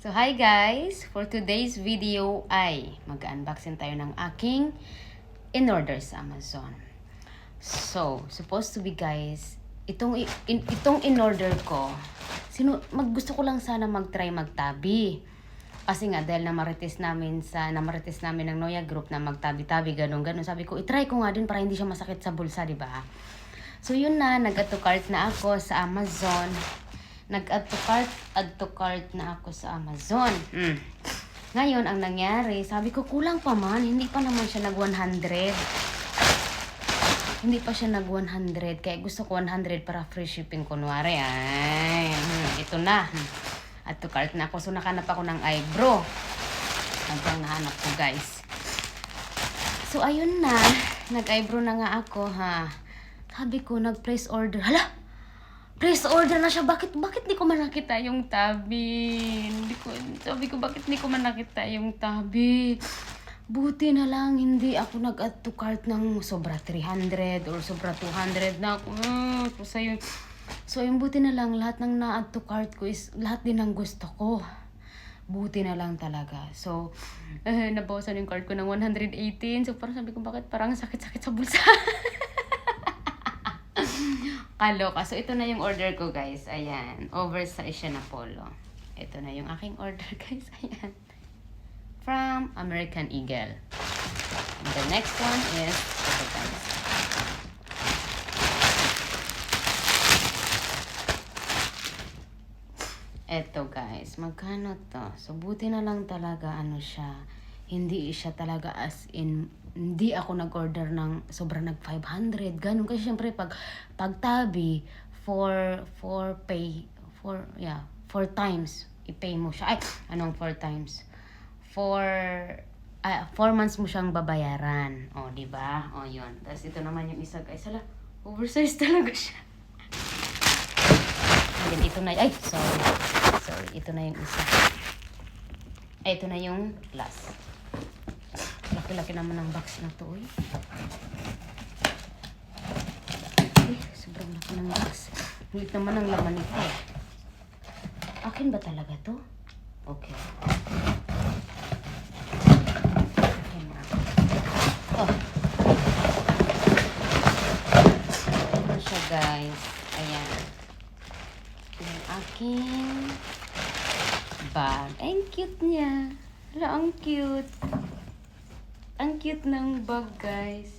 So, hi guys! For today's video ay mag-unboxing tayo ng aking in-order sa Amazon. So, supposed to be guys, itong in-order ko, gusto ko lang sana mag-try magtabi. Kasi nga, dahil namarites namin ng Noya Group na magtabi-tabi, ganun. Sabi ko, itry ko nga din para hindi siya masakit sa bulsa, di ba? So, yun na, nag-add to cart na ako sa Amazon. Nag-add to cart na ako sa Amazon. Ngayon, ang nangyari, sabi ko, kulang pa man. Hindi pa naman siya nag-100. Hindi pa siya nag-100. Kaya gusto ko 100 para free shipping, kunwari. Ay, ito na. Add to cart na ako. So, nakanap ako ng eyebrow. Hanggang nahanap ko, guys. So, ayun na. Nag-eyebrow na nga ako, ha. Sabi ko, nag-place order. Hala! Place order na siya. Bakit di ko man nakita yung tabi? Sabi ko, bakit di ko man nakita yung tabi? Buti na lang, hindi ako nag-add to cart ng sobra 300 or sobra 200 na ako. So, yung buti na lang, lahat ng na-add to cart ko is lahat din ang gusto ko. Buti na lang talaga. So, nabawasan yung cart ko ng 118. So, parang sabi ko, bakit parang sakit-sakit sa bulsa? Kaloka. So, ito na yung order ko, guys. Ayan. Oversize siya na polo. Ito na yung aking order, guys. Ayan. From American Eagle. And the next one is, ito, guys. Ito, guys. Magkano to? So, buti na lang talaga, siya. Hindi siya talaga as in, hindi ako nag-order ng sobrang nag-500. Ganun. Kasi syempre, pag tabi, 4 times, i-pay mo siya. Ay, 4 times? 4 months mo siyang babayaran. O, diba? O, yun. Tapos ito naman yung isa, guys. Hala, oversize talaga siya. And then, ito na, sorry, ito na yung isa. Ay, ito na yung last. Laki-laki naman ang box na to, sobrang laki ng box. Hindi naman ang laman nito. Akin ba talaga to? Okay. Akin na. Oh. Ano siya, guys? Ayan. Yung aking bag. Ay, ang cute niya. Hala, ang cute. Ang cute ng bag, guys.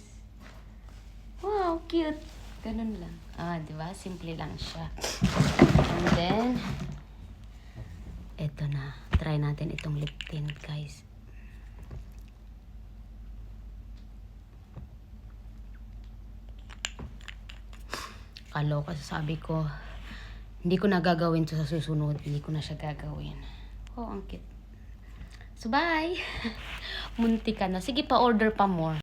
Wow, cute. Ganun lang. Diba? Simple lang siya. And then, eto na. Try natin itong lip tint, guys. Kaloka, sabi ko, hindi ko na gagawin ito sa susunod. Hindi ko na siya gagawin. Oh, ang cute. So, bye! Munti ka na. Sige pa, order pa more.